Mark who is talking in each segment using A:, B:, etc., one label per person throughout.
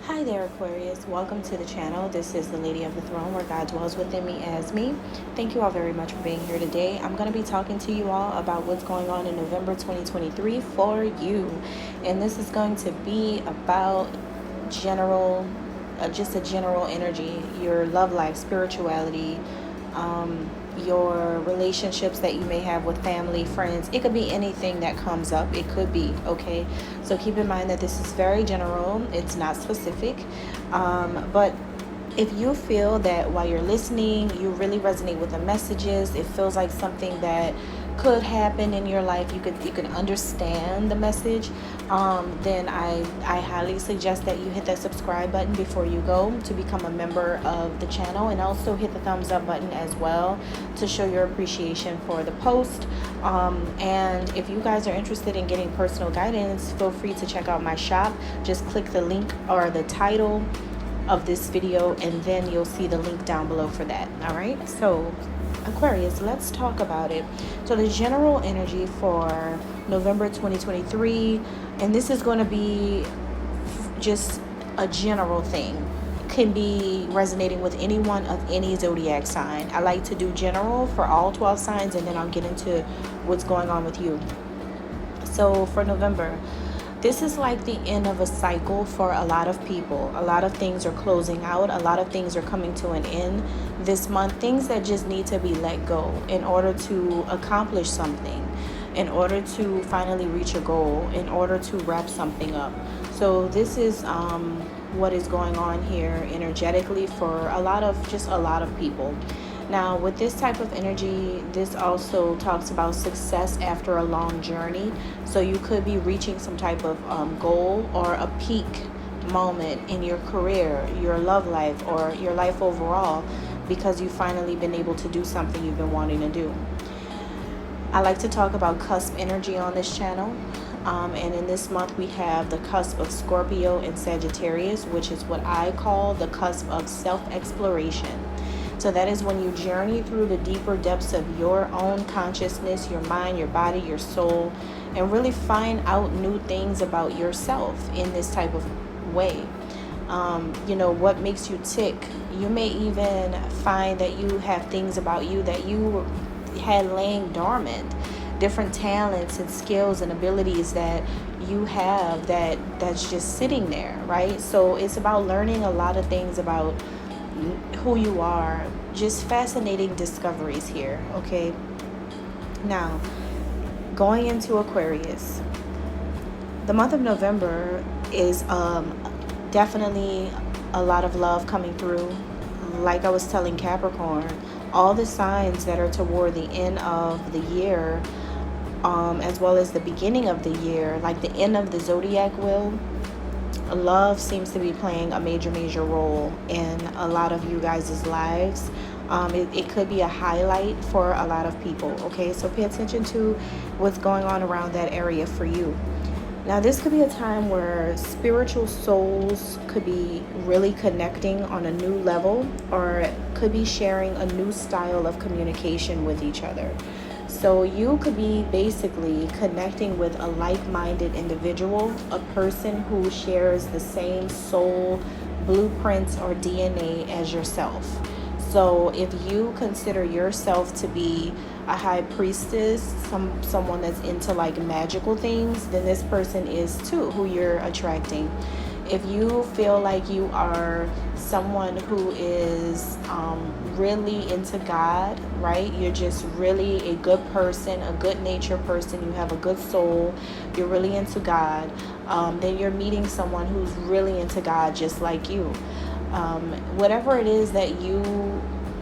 A: Hi there, Aquarius. Welcome to the channel. This is the Lady of the Throne, where God dwells within me as me. Thank you all very much for being here today. I'm going to be talking to you all about what's going on in November 2023 for you. And this is going to be about just a general energy, your love life, spirituality, your relationships that you may have with family, friends. It could be anything that comes up. It could be, okay? So keep in mind that this is very general. It's not specific. But if you feel that while you're listening, you really resonate with the messages, it feels like something that could happen in your life, you could understand the message, then I highly suggest that you hit that subscribe button before you go to become a member of the channel, and also hit the thumbs up button as well to show your appreciation for the post. And if you guys are interested in getting personal guidance, feel free to check out my shop. Just click the link or the title of this video, and then you'll see the link down below for that. All right, so Aquarius, let's talk about it. So the general energy for November 2023, and this is going to be just a general thing, can be resonating with anyone of any zodiac sign. I like to do general for all 12 signs, and then I'll get into what's going on with you. So for November, this is like the end of a cycle for a lot of people. A lot of things are closing out. A lot of things are coming to an end this month. Things that just need to be let go in order to accomplish something, in order to finally reach a goal, in order to wrap something up. So this is what is going on here energetically for a lot of people. Now, with this type of energy, this also talks about success after a long journey. So you could be reaching some type of goal or a peak moment in your career, your love life, or your life overall, because you've finally been able to do something you've been wanting to do. I like to talk about cusp energy on this channel. And in this month, we have the cusp of Scorpio and Sagittarius, which is what I call the cusp of self-exploration. So that is when you journey through the deeper depths of your own consciousness, your mind, your body, your soul, and really find out new things about yourself in this type of way. What makes you tick. You may even find that you have things about you that you had laying dormant, different talents and skills and abilities that you have that's just sitting there, right? So it's about learning a lot of things about who you are. Just fascinating discoveries here. Okay, now going into Aquarius, the month of November is definitely a lot of love coming through. Like I was telling Capricorn, all the signs that are toward the end of the year, as well as the beginning of the year, like the end of the zodiac wheel, love seems to be playing a major role in a lot of you guys' lives. It could be a highlight for a lot of people. Okay, so pay attention to what's going on around that area for you. Now, this could be a time where spiritual souls could be really connecting on a new level, or could be sharing a new style of communication with each other. So you could be basically connecting with a like-minded individual, a person who shares the same soul blueprints or DNA as yourself. So if you consider yourself to be a high priestess, someone that's into like magical things, then this person is too, who you're attracting. If you feel like you are someone who is really into God, right? You're just really a good person, a good natured person. You have a good soul. You're really into God. Then you're meeting someone who's really into God, just like you. Whatever it is that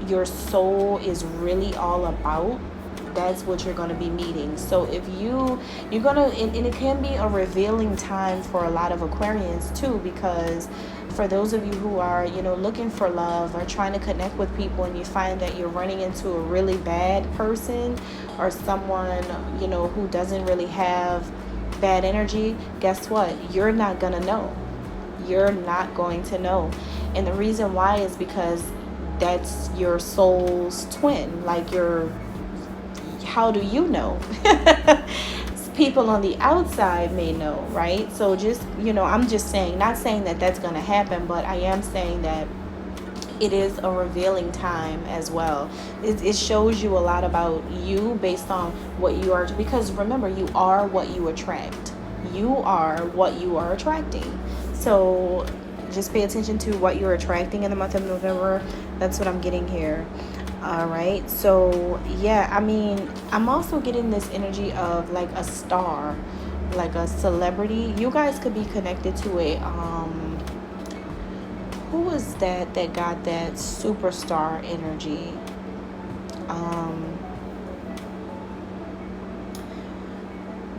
A: your soul is really all about, that's what you're going to be meeting. So if you're going to, and it can be a revealing time for a lot of Aquarians too, because for those of you who are, looking for love or trying to connect with people, and you find that you're running into a really bad person or someone, who doesn't really have bad energy, guess what? You're not going to know. You're not going to know. And the reason why is because that's your soul's twin. Like how do you know? people on the outside may know, right? So just, I'm just saying, not saying that that's going to happen, but I am saying that it is a revealing time as well. It shows you a lot about you based on what you are, because remember, you are what you attract. You are what you are attracting. So just pay attention to what you're attracting in the month of November. That's what I'm getting here. All right. So yeah, I mean, I'm also getting this energy of like a star, like a celebrity. You guys could be connected to a who was that got that superstar energy? Um,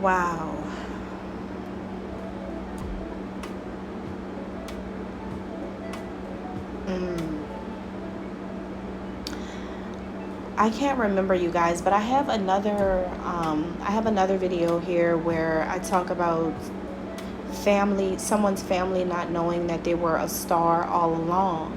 A: wow. Mm. I can't remember, you guys, but I have another video here where I talk about someone's family not knowing that they were a star all along.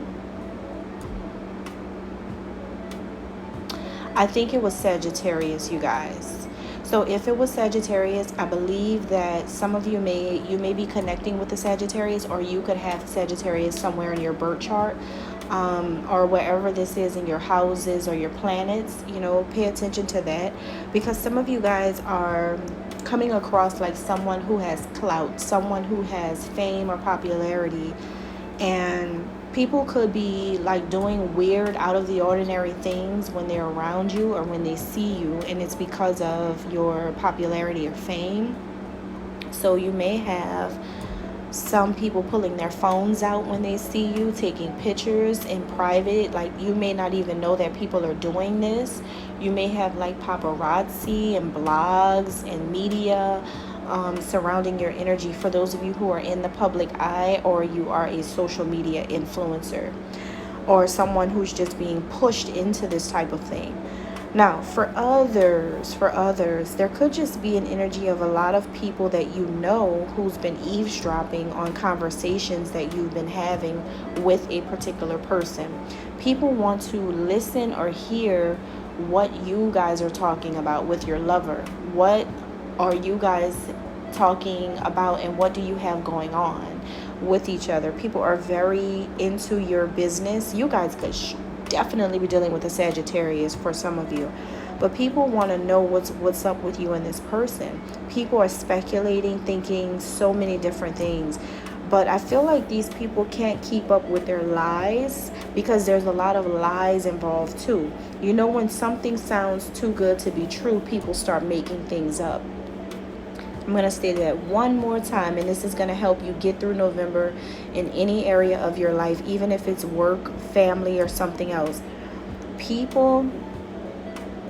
A: I think it was Sagittarius, you guys. So if it was Sagittarius, I believe that some of you may be connecting with the Sagittarius, or you could have Sagittarius somewhere in your birth chart, or wherever this is in your houses or your planets. Pay attention to that, because some of you guys are coming across like someone who has clout, someone who has fame or popularity, and people could be like doing weird, out of the ordinary things when they're around you or when they see you, and it's because of your popularity or fame. So you may have some people pulling their phones out when they see you, taking pictures in private. Like, you may not even know that people are doing this. You may have like paparazzi and blogs and media surrounding your energy, for those of you who are in the public eye, or you are a social media influencer, or someone who's just being pushed into this type of thing. Now, for others, there could just be an energy of a lot of people that who's been eavesdropping on conversations that you've been having with a particular person. People want to listen or hear what you guys are talking about with your lover. What are you guys talking about, and what do you have going on with each other? People are very into your business. You guys could definitely be dealing with a Sagittarius for some of you, but people want to know what's up with you and this person. People are speculating, thinking so many different things, but I feel like these people can't keep up with their lies, because there's a lot of lies involved too. When something sounds too good to be true, people start making things up. I'm going to say that one more time, and this is going to help you get through November in any area of your life, even if it's work, family, or something else. People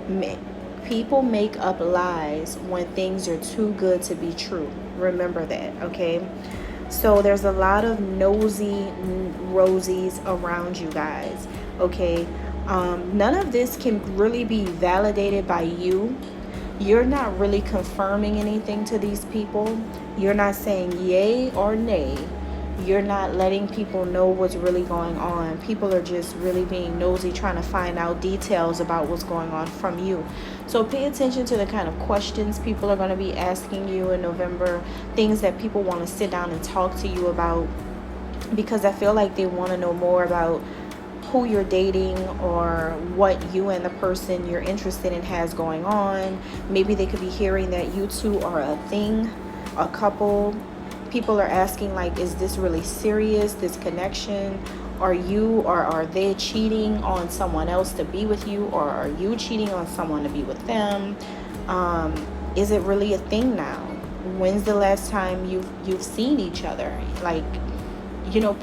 A: make up lies when things are too good to be true. Remember that, okay? So there's a lot of nosy rosies around you guys, okay? None of this can really be validated by you. You're not really confirming anything to these people. You're not saying yay or nay. You're not letting people know what's really going on. People are just really being nosy, trying to find out details about what's going on from you. So pay attention to the kind of questions people are going to be asking you in November, things that people want to sit down and talk to you about, because I feel like they want to know more about who you're dating, or what you and the person you're interested in has going on. Maybe they could be hearing that you two are a thing, a couple. People are asking, like, is this really serious, this connection? Are they cheating on someone else to be with you, or are you cheating on someone to be with them? Is it really a thing now? When's the last time you've seen each other? Like,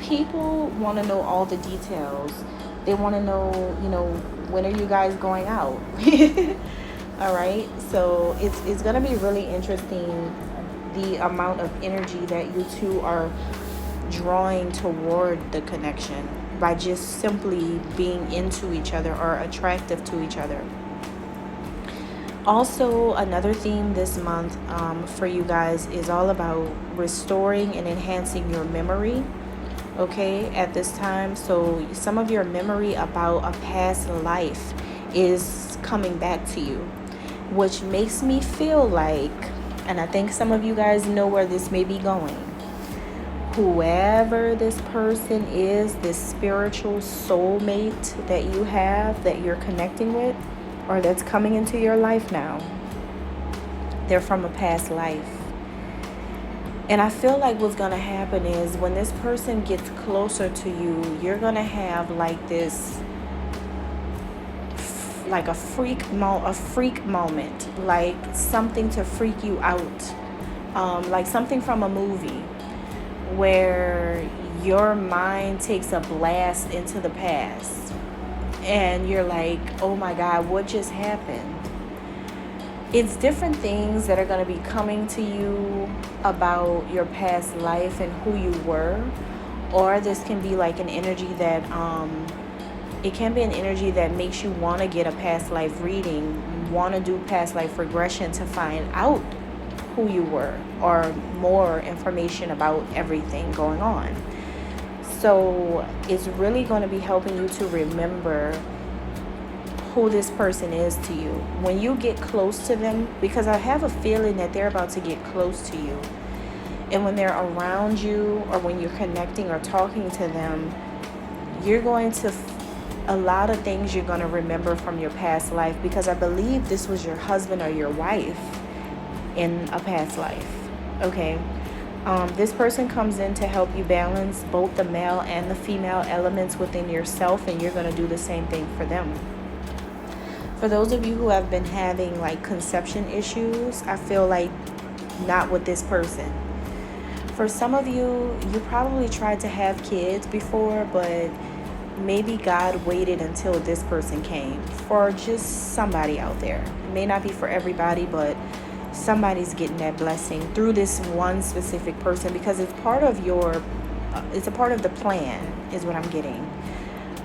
A: people want to know all the details. They want to know, when are you guys going out? All right. So it's going to be really interesting, the amount of energy that you two are drawing toward the connection by just simply being into each other or attractive to each other. Also, another theme this month for you guys is all about restoring and enhancing your memory, okay, at this time. So some of your memory about a past life is coming back to you, which makes me feel like And I think some of you guys know where this may be going. Whoever this person is, this spiritual soulmate that you have, that you're connecting with, or that's coming into your life now, they're from a past life. And I feel like what's going to happen is when this person gets closer to you, you're going to have like this, like a freak moment, like something to freak you out, like something from a movie where your mind takes a blast into the past and you're like, oh my God, what just happened? It's different things that are going to be coming to you about your past life and who you were. Or this can be like an energy that, it can be an energy that makes you want to get a past life reading, want to do past life regression to find out who you were or more information about everything going on. So it's really going to be helping you to remember who this person is to you when you get close to them, because I have a feeling that they're about to get close to you. And when they're around you or when you're connecting or talking to them, you're going to a lot of things you're going to remember from your past life, because I believe this was your husband or your wife in a past life. Okay. This person comes in to help you balance both the male and the female elements within yourself, and you're going to do the same thing for them. For those of you who have been having like conception issues, I feel like not with this person. For some of you, you probably tried to have kids before, but maybe God waited until this person came for just somebody out there. It may not be for everybody, but somebody's getting that blessing through this one specific person, because it's part of your, it's a part of the plan is what I'm getting.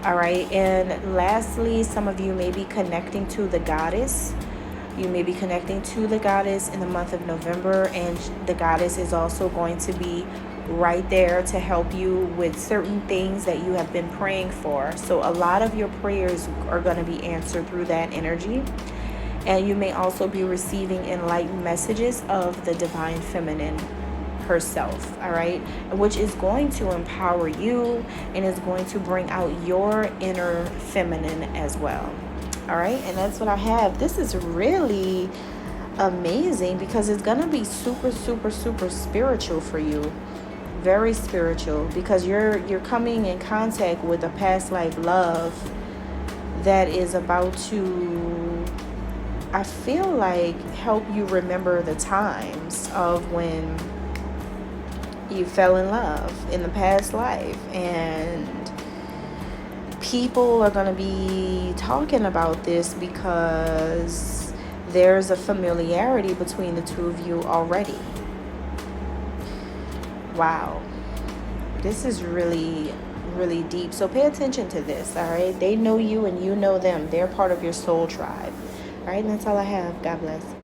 A: All right. And lastly, some of you may be connecting to the goddess. You may be connecting to the goddess in the month of November, and the goddess is also going to be right there to help you with certain things that you have been praying for. So a lot of your prayers are going to be answered through that energy. And you may also be receiving enlightened messages of the divine feminine herself, all right, which is going to empower you and is going to bring out your inner feminine as well. All right, and that's what I have. This is really amazing because it's gonna be super spiritual for you, very spiritual, because you're coming in contact with a past life love that is about to, I feel like, help you remember the times of when you fell in love in the past life. And people are going to be talking about this because there's a familiarity between the two of you already. Wow. This is really deep. So pay attention to this, all right? They know you and you know them. They're part of your soul tribe. All right, and that's all I have. God bless.